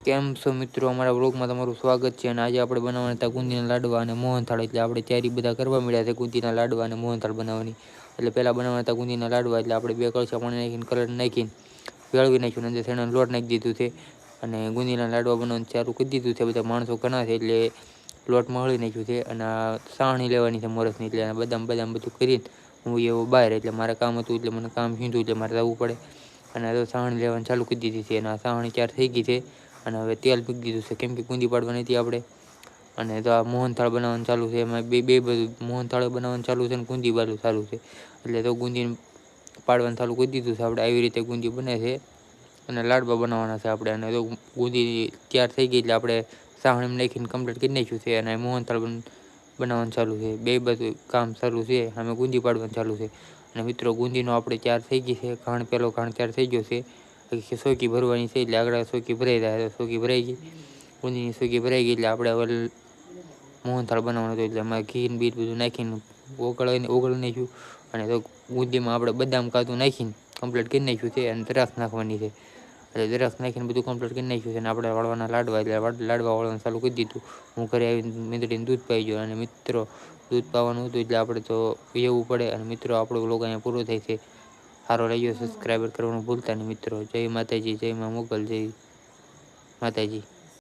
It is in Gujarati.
કેમ છો મિત્રો, અમારા વ્લોગમાં તમારું સ્વાગત છે. અને આજે આપણે બનાવવાના હતા ગુંદીના લાડવા અને મોહનથાળ. એટલે આપણે તૈયારી બધા કરવા મળ્યા છે ગુંદીના લાડવા અને મોહનથાળ બનાવવાની. એટલે પહેલાં બનાવવાના હતા ગુંદીના લાડવા. એટલે આપણે 2 કળશા પાણી નાખીને કલર નાખીને વેળવી નાખ્યું. અંદર શેણાનો લોટ નાખી દીધું છે અને ગુંદીના લાડવા બનાવવાનું ચાલુ કરી દીધું છે. બધા માણસો ઘણા છે એટલે લોટ મળી નાખ્યું છે. અને સાણી લેવાની છે મોરસની. એટલે બદામ બધું કરીને હું એવું બહાર, એટલે મારે કામ હતું, એટલે મને કામ સીધું, એટલે મારે જવું પડે. અને હવે સાણી લેવાની ચાલુ કરી દીધી છે. અને સાણી ચાર થઈ ગઈ છે. અને હવે તેલ મૂકી દીધું છે, કેમ કે ગુંદી પાડવાની હતી આપણે. અને તો આ મોહનથાળ બનાવવાનું ચાલુ છે. એમાં બે બધું મોહનથાળ બનાવવાનું ચાલુ છે અને ગુંદી બાજુ ચાલુ છે. એટલે તો ગુંદી પાડવાનું ચાલુ કરી દીધું છે આપણે. આવી રીતે ગુંદી બને છે. અને લાડવા બનાવવાના છે આપણે. અને તો ગુંદી તૈયાર થઈ ગઈ એટલે આપણે સાવણીમાં નાખીને કમ્પ્લીટ કરી નાખ્યું છે. અને મોહનથાળ બનાવવાનું ચાલુ છે. બે બધું કામ ચાલુ છે. અમે ગુંદી પાડવાનું ચાલુ છે. અને મિત્રો ગુંદીનો આપણે તૈયાર થઈ ગઈ છે. પહેલો ઘાણ તૈયાર થઈ ગયો છે. સોકી ભરવાની છે. એટલે આગળ સોકી ભરાઈ જાય. સોકી ભરાઈ ગઈ, ગુંદીની સોકી ભરાઈ ગઈ એટલે આપણે હવે મોહનથાળ બનાવવાનો હતો. એટલે એમાં ઘી બીટ બધું નાખીને ઓગળી નાખ્યું. અને તો ગુંદીમાં આપણે બદામ કાજુ નાખીને કમ્પ્લીટ કરી નાખ્યું છે. અને દ્રાક્ષ નાખવાની છે. એટલે દ્રાક્ષ નાખીને બધું કમ્પ્લીટ કરી નાખ્યું છે. અને આપણે વાળવાના લાડવા, એટલે લાડવા વાળવાનું ચાલુ કરી દીધું. હું ઘરે આવીને મીંદડીને દૂધ પાઈ ગયો. અને મિત્રો દૂધ પાવાનું હતું એટલે આપણે તો પીવું પડે. અને મિત્રો આપણો વ્લોગ અહીંયા પૂરો થાય છે. સારો લાગ્યો સબસ્ક્રાઈબર કરવાનું ભૂલતા નહીં મિત્રો. જય માતાજી, જય મા મોગલ, જય માતાજી.